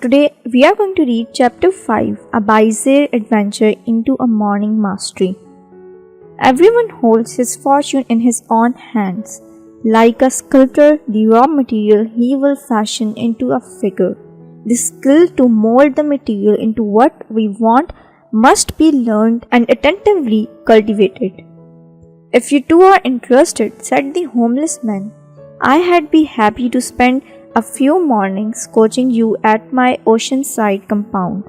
Today we are going to read chapter 5, A Bizarre Adventure into a Morning Mastery. Everyone holds his fortune in his own hands. Like a sculptor, the raw material he will fashion into a figure. The skill to mold the material into what we want must be learned and attentively cultivated. If you too are interested, said the homeless man, I had be happy to spend a few mornings coaching you at my oceanside compound.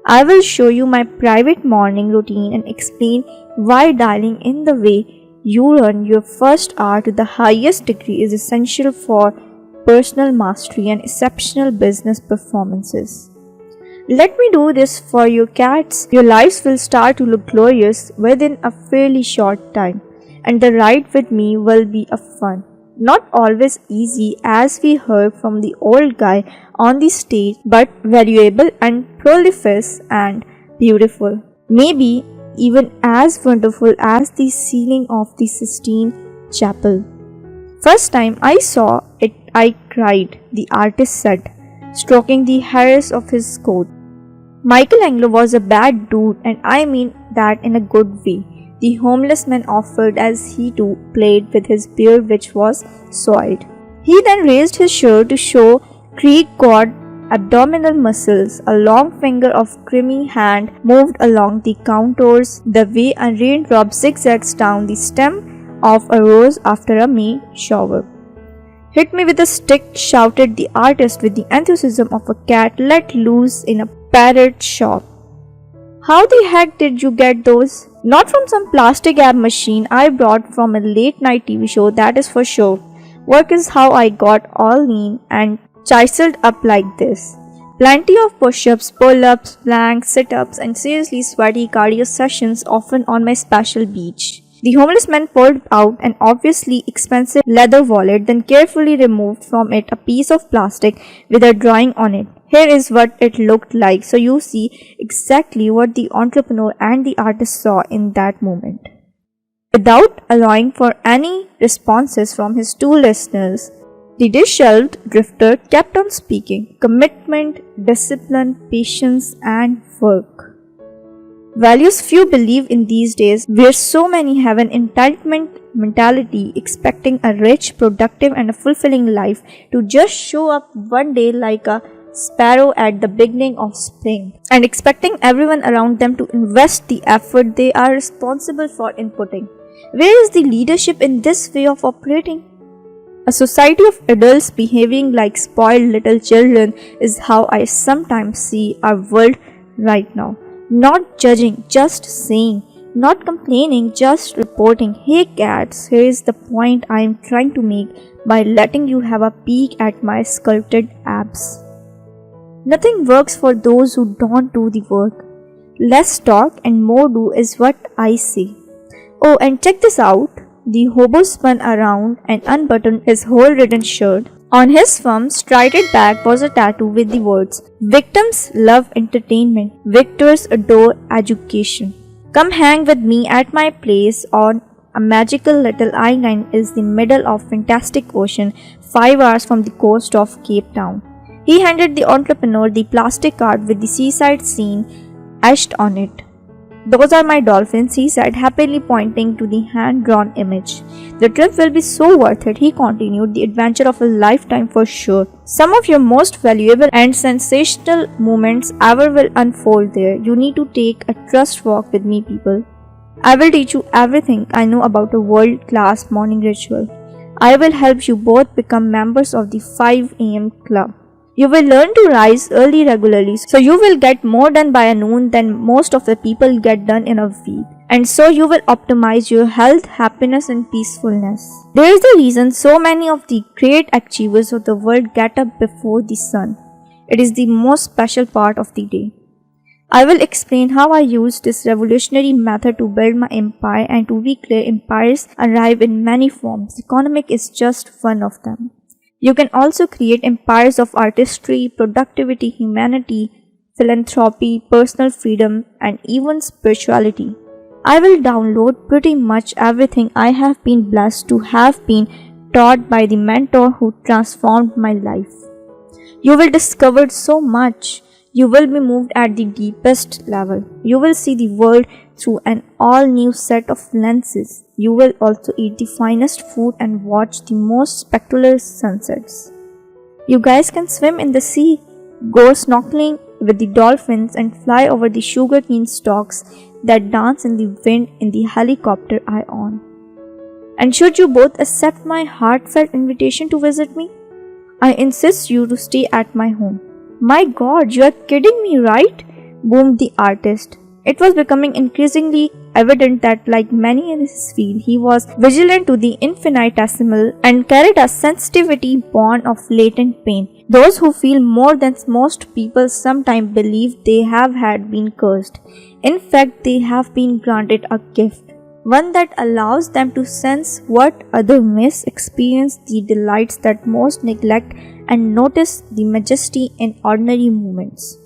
I will show you my private morning routine and explain why dialing in the way you run your first hour to the highest degree is essential for personal mastery and exceptional business performances. Let me do this for you cats. Your lives will start to look glorious within a fairly short time, and the ride with me will be a fun. Not always easy, as we heard from the old guy on the stage, but valuable and prolific and beautiful. Maybe even as wonderful as the ceiling of the Sistine Chapel. First time I saw it, I cried, the artist said, stroking the hairs of his coat. Michelangelo was a bad dude, and I mean that in a good way, the homeless man offered as he too played with his beard, which was soiled. He then raised his shirt to show Greek god abdominal muscles. A long finger of creamy hand moved along the contours the way a raindrop zigzags down the stem of a rose after a May shower. Hit me with a stick, shouted the artist with the enthusiasm of a cat let loose in a parrot shop. How the heck did you get those? Not from some plastic ab machine I brought from a late night TV show, that is for sure. Work is how I got all lean and chiseled up like this. Plenty of push-ups, pull-ups, planks, sit-ups and seriously sweaty cardio sessions often on my special beach. The homeless man pulled out an obviously expensive leather wallet, then carefully removed from it a piece of plastic with a drawing on it. Here is what it looked like, so you see exactly what the entrepreneur and the artist saw in that moment. Without allowing for any responses from his two listeners, the disheveled drifter kept on speaking. Commitment, discipline, patience, and work. Values few believe in these days, where so many have an entitlement mentality, expecting a rich, productive, and a fulfilling life to just show up one day like a sparrow at the beginning of spring, and expecting everyone around them to invest the effort they are responsible for inputting. Where is the leadership in this way of operating? A society of adults behaving like spoiled little children is how I sometimes see our world right now. Not judging, just saying. Not complaining, just reporting. Hey cats, here is the point I am trying to make by letting you have a peek at my sculpted abs. Nothing works for those who don't do the work. Less talk and more do is what I say. Oh, and check this out. The hobo spun around and unbuttoned his hole-ridden shirt. On his firm, strided back was a tattoo with the words, Victims love entertainment. Victors adore education. Come hang with me at my place on a magical little island is the middle of fantastic ocean, 5 hours from the coast of Cape Town. He handed the entrepreneur the plastic card with the seaside scene etched on it. Those are my dolphins, he said, happily pointing to the hand-drawn image. The trip will be so worth it, he continued, the adventure of a lifetime for sure. Some of your most valuable and sensational moments ever will unfold there. You need to take a trust walk with me, people. I will teach you everything I know about a world-class morning ritual. I will help you both become members of the 5amClub. You will learn to rise early regularly, so you will get more done by noon than most of the people get done in a week. And so you will optimize your health, happiness and peacefulness. There is a reason so many of the great achievers of the world get up before the sun. It is the most special part of the day. I will explain how I used this revolutionary method to build my empire, and to be clear, empires arrive in many forms. Economic is just one of them. You can also create empires of artistry, productivity, humanity, philanthropy, personal freedom, and even spirituality. I will download pretty much everything I have been blessed to have been taught by the mentor who transformed my life. You will discover so much. You will be moved at the deepest level. You will see the world through an all new set of lenses. You will also eat the finest food and watch the most spectacular sunsets. You guys can swim in the sea, go snorkeling with the dolphins, and fly over the sugarcane stalks that dance in the wind in the helicopter I own. And should you both accept my heartfelt invitation to visit me, I insist you to stay at my home. My God, you are kidding me, right? Boomed the artist. It was becoming increasingly evident that, like many in his field, he was vigilant to the infinitesimal and carried a sensitivity born of latent pain. Those who feel more than most people sometimes believe they have been cursed. In fact, they have been granted a gift, one that allows them to sense what others miss, experience the delights that most neglect, and notice the majesty in ordinary moments.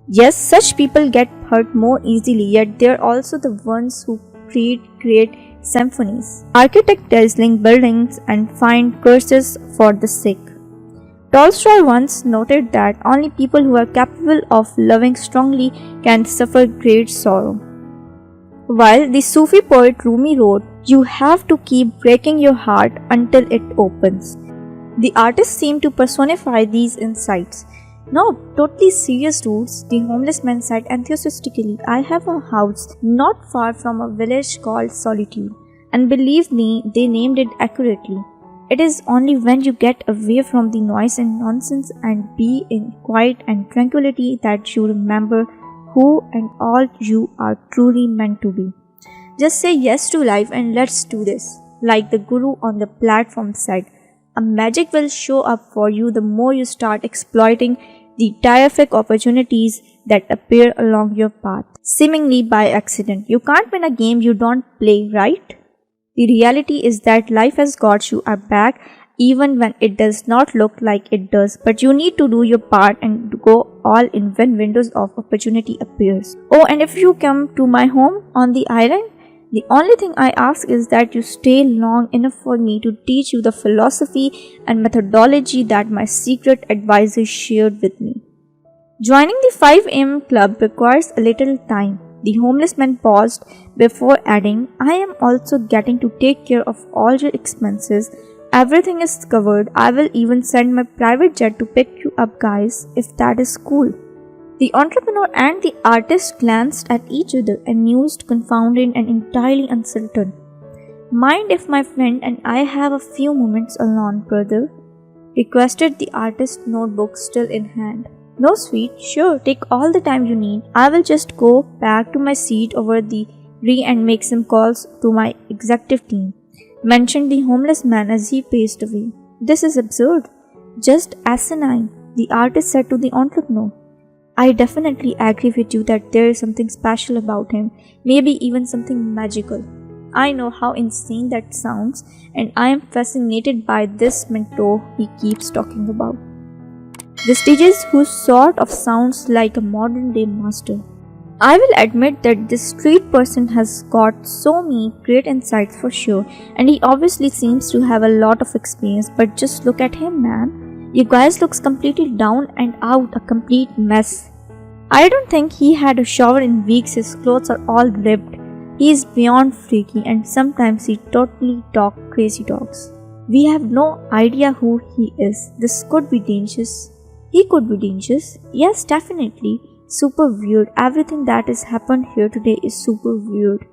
Yes, such people get hurt more easily, yet they're also the ones who create great symphonies, architect dazzling buildings, and find curses for the sick. Tolstoy once noted that only people who are capable of loving strongly can suffer great sorrow. While the Sufi poet Rumi wrote, "You have to keep breaking your heart until it opens." The artist seemed to personify these insights. "No, totally serious dudes," the homeless man said enthusiastically. "I have a house not far from a village called Solitude, and believe me, they named it accurately. It is only when you get away from the noise and nonsense and be in quiet and tranquility that you remember who and all you are truly meant to be. Just say yes to life and let's do this." Like the guru on the platform said, a magic will show up for you the more you start exploiting the terrific opportunities that appear along your path, seemingly by accident. You can't win a game you don't play, right? The reality is that life has got you a back even when it does not look like it does, but you need to do your part and go all in when windows of opportunity appears. Oh, and if you come to my home on the island, the only thing I ask is that you stay long enough for me to teach you the philosophy and methodology that my secret advisor shared with me. Joining the 5am Club requires a little time. The homeless man paused before adding, "I am also getting to take care of all your expenses. Everything is covered. I will even send my private jet to pick you up, guys, if that is cool." The entrepreneur and the artist glanced at each other, amused, confounded, and entirely uncertain. "Mind if my friend and I have a few moments alone, brother?" requested the artist, notebook still in hand. "No, sweet. Sure, take all the time you need. I will just go back to my seat over the and make some calls to my executive team," mentioned the homeless man as he paced away. "This is absurd. Just asinine," the artist said to the entrepreneur. "I definitely agree with you that there is something special about him, maybe even something magical. I know how insane that sounds, and I am fascinated by this mentor he keeps talking about. The stages who sort of sounds like a modern day master. I will admit that this street person has got so many great insights for sure, and he obviously seems to have a lot of experience, but just look at him, man. You guys looks completely down and out, a complete mess. I don't think he had a shower in weeks. His clothes are all ripped. He is beyond freaky, and sometimes he totally talks crazy talks. We have no idea who he is. This could be dangerous." "He could be dangerous?" "Yes, definitely. Super weird. Everything that has happened here today is super weird,"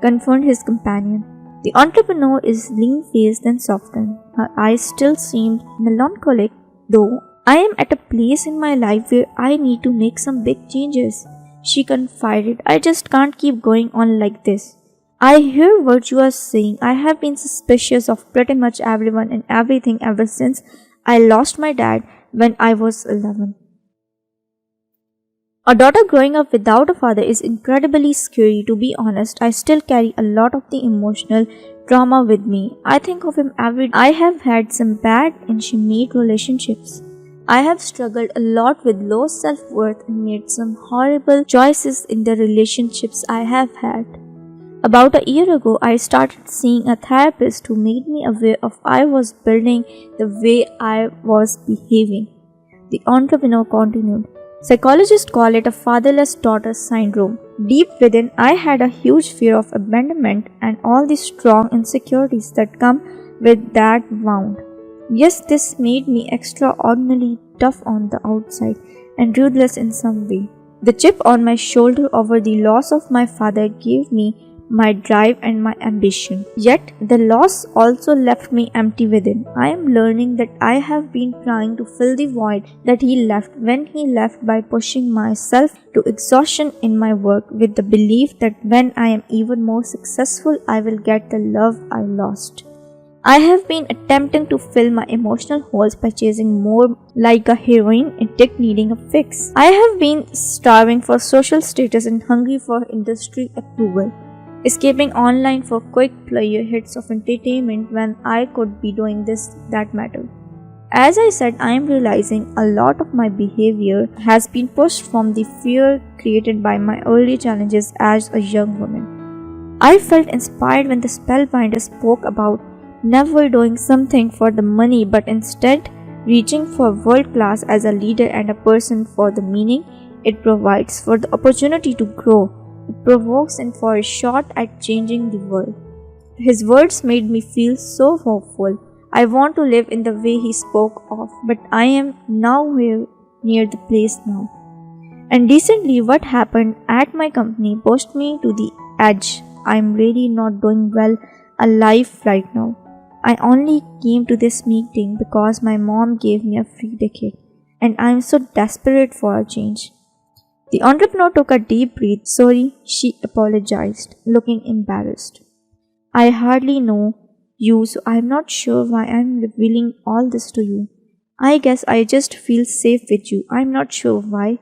confirmed his companion. The entrepreneur is lean-faced and softened. Her eyes still seemed melancholic, though. "I am at a place in my life where I need to make some big changes," she confided. "I just can't keep going on like this. I hear what you are saying. I have been suspicious of pretty much everyone and everything ever since I lost my dad when I was 11. A daughter growing up without a father is incredibly scary. To be honest, I still carry a lot of the emotional trauma with me. I think of him every day. I have had some bad, intimate relationships. I have struggled a lot with low self-worth and made some horrible choices in the relationships I have had. About a year ago, I started seeing a therapist who made me aware of I was building the way I was behaving. The entrepreneur continued. Psychologists call it a fatherless daughter syndrome. Deep within, I had a huge fear of abandonment and all the strong insecurities that come with that wound. Yes, this made me extraordinarily tough on the outside and ruthless in some way. The chip on my shoulder over the loss of my father gave me my drive and my ambition. Yet, the loss also left me empty within. I am learning that I have been trying to fill the void that he left when he left by pushing myself to exhaustion in my work with the belief that when I am even more successful, I will get the love I lost. I have been attempting to fill my emotional holes by chasing more like a heroin addict needing a fix. I have been starving for social status and hungry for industry approval, escaping online for quick player hits of entertainment when I could be doing that mattered. As I said, I am realizing a lot of my behavior has been pushed from the fear created by my early challenges as a young woman. I felt inspired when the spellbinder spoke about never doing something for the money but instead reaching for world class as a leader and a person for the meaning it provides, for the opportunity to grow it provokes, and for a shot at changing the world. His words made me feel so hopeful. I want to live in the way he spoke of, but I am nowhere near the place now. And recently what happened at my company pushed me to the edge. I am really not doing well alive right now. I only came to this meeting because my mom gave me a free ticket, and I am so desperate for a change. The entrepreneur took a deep breath. Sorry, she apologized, looking embarrassed. I hardly know you, so I am not sure why I am revealing all this to you. I guess I just feel safe with you. I am not sure why.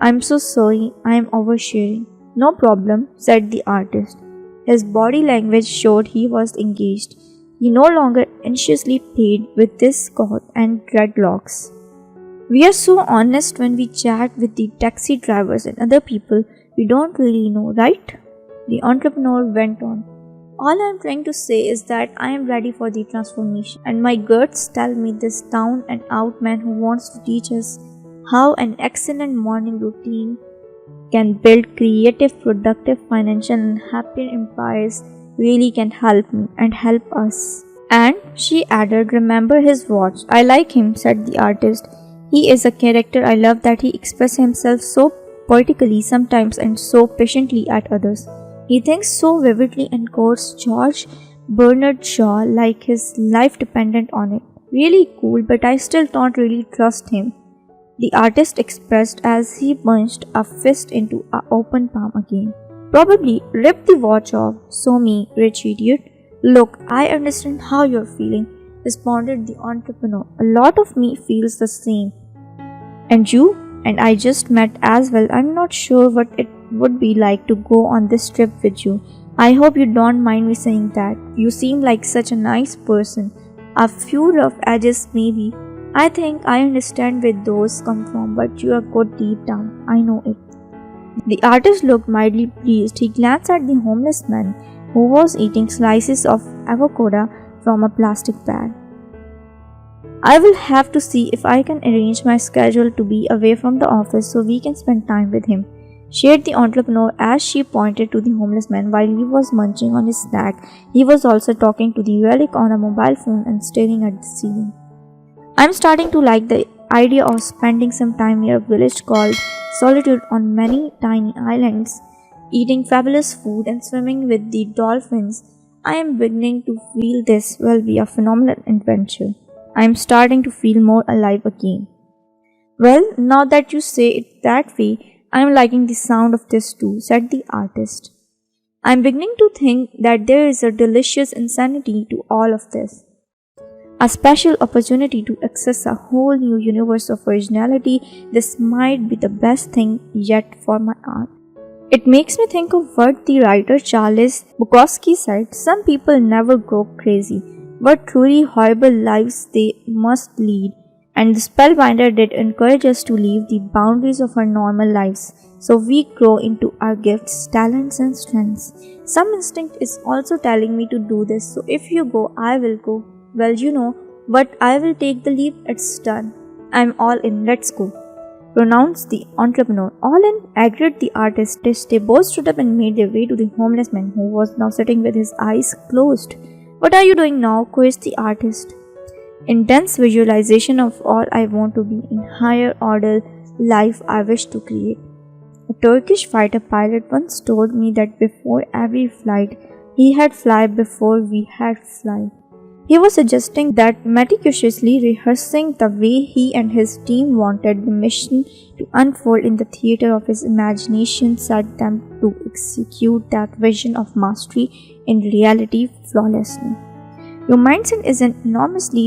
I am so sorry. I am oversharing. No problem, said the artist. His body language showed he was engaged. He no longer anxiously played with this coat and dreadlocks. We are so honest when we chat with the taxi drivers and other people we don't really know, right? The entrepreneur went on. All I am trying to say is that I am ready for the transformation, and my guts tell me this down and out man who wants to teach us how an excellent morning routine can build creative, productive, financial, and happier empires really can help me and help us. And she added, remember his watch. I like him, said the artist. He is a character. I love that he expresses himself so poetically sometimes and so patiently at others. He thinks so vividly and quotes George Bernard Shaw like his life depended on it. Really cool, but I still don't really trust him, the artist expressed as he punched a fist into an open palm again. Probably rip the watch off. So me, rich idiot. Look, I understand how you're feeling, responded the entrepreneur. A lot of me feels the same. And you? And I just met as well. I'm not sure what it would be like to go on this trip with you. I hope you don't mind me saying that. You seem like such a nice person. A few rough edges maybe. I think I understand where those come from, but you are good deep down. I know it. The artist looked mildly pleased. He glanced at the homeless man who was eating slices of avocado from a plastic bag. I will have to see if I can arrange my schedule to be away from the office so we can spend time with him, shared the entrepreneur as she pointed to the homeless man while he was munching on his snack. He was also talking to the relic on a mobile phone and staring at the ceiling. I'm starting to like the idea of spending some time near a village called Solitude on many tiny islands, eating fabulous food and swimming with the dolphins. I am beginning to feel this will be a phenomenal adventure. I am starting to feel more alive again. Well, now that you say it that way, I am liking the sound of this too, said the artist. I am beginning to think that there is a delicious insanity to all of this. A special opportunity to access a whole new universe of originality. This might be the best thing yet for my art. It makes me think of what the writer Charles Bukowski said, some people never go crazy, but truly horrible lives they must lead. And the Spellbinder did encourage us to leave the boundaries of our normal lives, so we grow into our gifts, talents and strengths. Some instinct is also telling me to do this, so if you go, I will go. Well, you know, but I will take the leap, it's done. I'm all in, let's go," pronounced the entrepreneur. "All in?" agreed the artist. They both stood up and made their way to the homeless man, who was now sitting with his eyes closed. "What are you doing now?" quizzed the artist. "Intense visualization of all I want to be in higher order life I wish to create. A Turkish fighter pilot once told me that before every flight, he had fly before we had fly." He was suggesting that meticulously rehearsing the way he and his team wanted the mission to unfold in the theater of his imagination set them to execute that vision of mastery in reality flawlessly. Your mindset is an enormously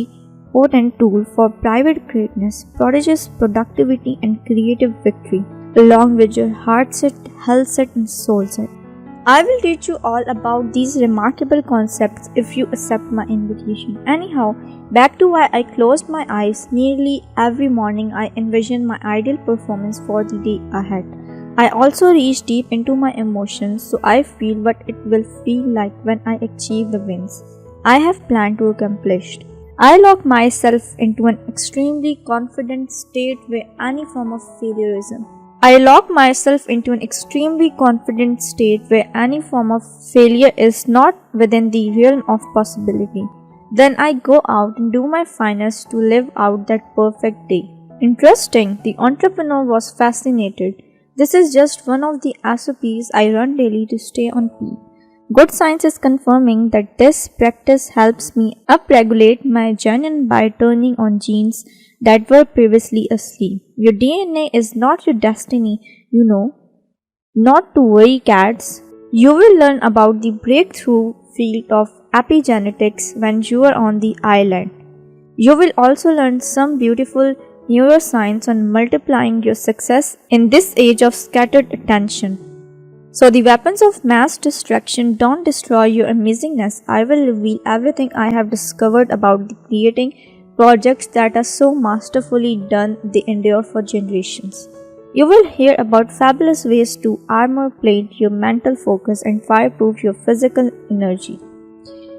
potent tool for private greatness, prodigious productivity, and creative victory, along with your heart set, health set, and soul set. I will teach you all about these remarkable concepts if you accept my invitation. Anyhow, back to why I closed my eyes. Nearly every morning I envision my ideal performance for the day ahead. I also reach deep into my emotions so I feel what it will feel like when I achieve the wins I have planned to accomplish. I lock myself into an extremely confident state where any form of failure is not within the realm of possibility. Then I go out and do my finest to live out that perfect day. Interesting, the entrepreneur was fascinated. This is just one of the SOPs I run daily to stay on peak. Good science is confirming that this practice helps me upregulate my gene by turning on genes that were previously asleep. Your DNA is not your destiny, you know. Not to worry, cats. You will learn about the breakthrough field of epigenetics when you are on the island. You will also learn some beautiful neuroscience on multiplying your success in this age of scattered attention. So the weapons of mass destruction don't destroy your amazingness. I will reveal everything I have discovered about the creating projects that are so masterfully done they endure for generations. You will hear about fabulous ways to armor plate your mental focus and fireproof your physical energy.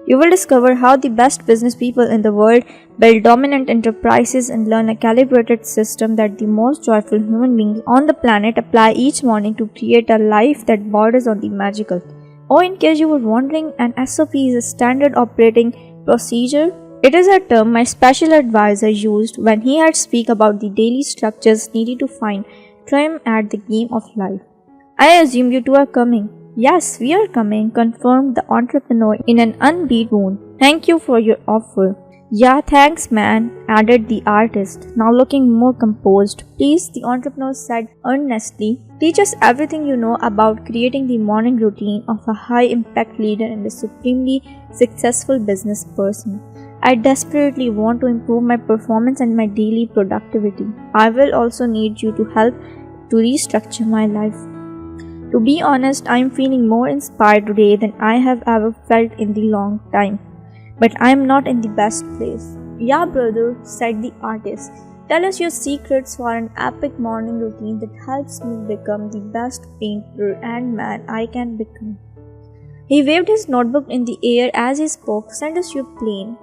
You will discover how the best business people in the world build dominant enterprises and learn a calibrated system that the most joyful human beings on the planet apply each morning to create a life that borders on the magical. Oh, in case you were wondering, an SOP is a standard operating procedure. It is a term my special advisor used when he had speak about the daily structures needed to find trim at the game of life. I assume you two are coming. Yes, we are coming, confirmed the entrepreneur in an upbeat tone. Thank you for your offer. Yeah, thanks, man, added the artist, now looking more composed. Please, the entrepreneur said earnestly, teach us everything you know about creating the morning routine of a high-impact leader and a supremely successful business person. I desperately want to improve my performance and my daily productivity. I will also need you to help to restructure my life. To be honest, I am feeling more inspired today than I have ever felt in the long time. But I am not in the best place. Yeah, brother, said the artist. Tell us your secrets for an epic morning routine that helps me become the best painter and man I can become. He waved his notebook in the air as he spoke. Send us your plane.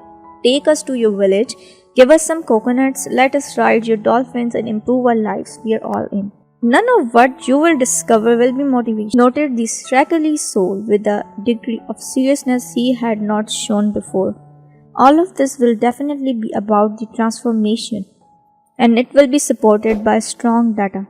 Take us to your village. Give us some coconuts. Let us ride your dolphins and improve our lives. We are all in. None of what you will discover will be motivation, noted the shriekly soul with a degree of seriousness he had not shown before. All of this will definitely be about the transformation, and it will be supported by strong data.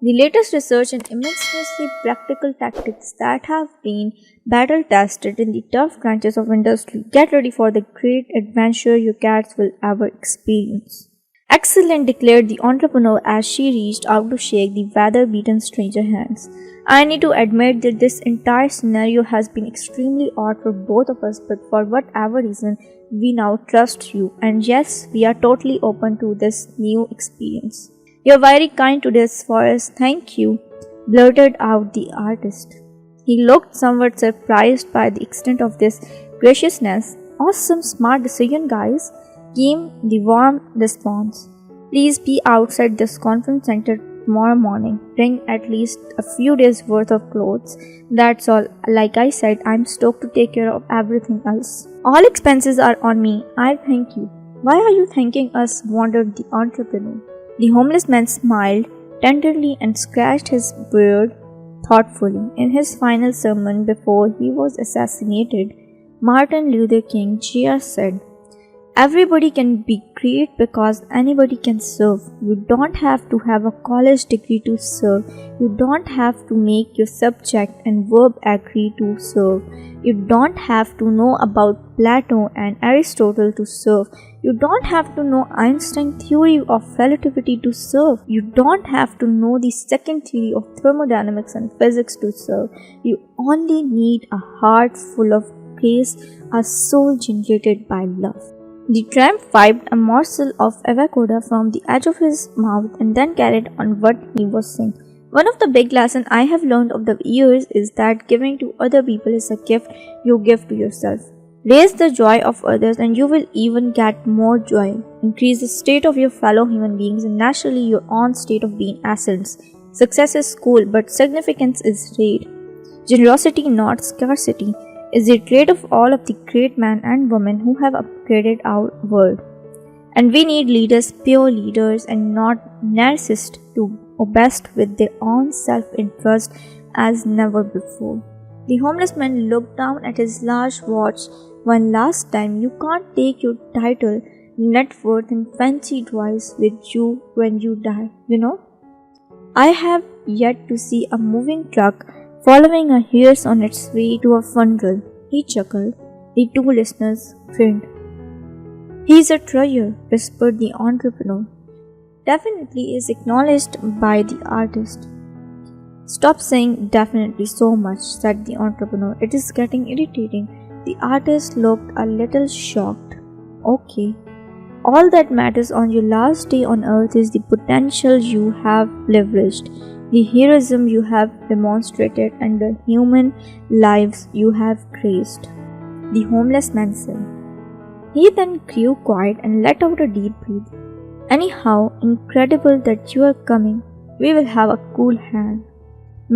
The latest research and immensely practical tactics that have been battle tested in the tough crunches of industry. Get ready for the great adventure your cats will ever experience. Excellent, declared the entrepreneur as she reached out to shake the weather-beaten stranger hands. I need to admit that this entire scenario has been extremely odd for both of us, but for whatever reason, we now trust you, and yes, we are totally open to this new experience. You're very kind to this for us, thank you, blurted out the artist. He looked somewhat surprised by the extent of this graciousness. Awesome, smart decision, guys, came the warm response. Please be outside this conference center tomorrow morning. Bring at least a few days worth of clothes. That's all. Like I said, I'm stoked to take care of everything else. All expenses are on me. I thank you. Why are you thanking us? Wondered the entrepreneur. The homeless man smiled tenderly and scratched his beard thoughtfully. In his final sermon before he was assassinated, Martin Luther King Jr. said, "Everybody can be great because anybody can serve. You don't have to have a college degree to serve. You don't have to make your subject and verb agree to serve. You don't have to know about Plato and Aristotle to serve. You don't have to know Einstein's theory of relativity to serve. You don't have to know the second theory of thermodynamics and physics to serve. You only need a heart full of grace, a soul generated by love." The tramp wiped a morsel of avocado from the edge of his mouth and then carried on what he was saying. One of the big lessons I have learned over the years is that giving to other people is a gift you give to yourself. Raise the joy of others and you will even get more joy. Increase the state of your fellow human beings and naturally your own state of being ascends. Success is cool, but significance is rare. Generosity, not scarcity, is the trait of all of the great men and women who have upgraded our world. And we need leaders, pure leaders, and not narcissists to obsessed with their own self-interest as never before. The homeless man looked down at his large watch one last time. You can't take your title, net worth, and fancy drives with you when you die, you know? I have yet to see a moving truck following a hearse on its way to a funeral. He chuckled. The two listeners grinned. "He's a treasure," whispered the entrepreneur. "Definitely is acknowledged by the artist." "Stop saying definitely so much," said the entrepreneur. "It is getting irritating." The artist looked a little shocked. "Okay. All that matters on your last day on earth is the potential you have leveraged, the heroism you have demonstrated, and the human lives you have graced," the homeless man said. He then grew quiet and let out a deep breath. "Anyhow, incredible that you are coming. We will have a cool hand."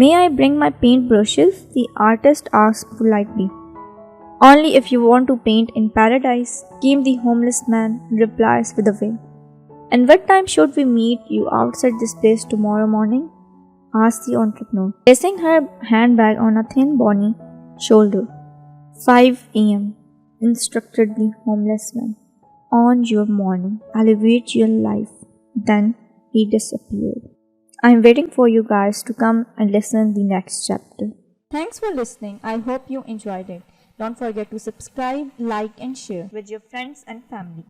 "May I bring my paint brushes?" the artist asked politely. "Only if you want to paint in paradise," came the homeless man replies with a wink. "And what time should we meet you outside this place tomorrow morning?" asked the entrepreneur, placing her handbag on a thin bony shoulder. 5 a.m., instructed the homeless man. "On your morning. Elevate your life." Then he disappeared. I'm waiting for you guys to come and listen the next chapter. Thanks for listening. I hope you enjoyed it. Don't forget to subscribe, like, and share with your friends and family.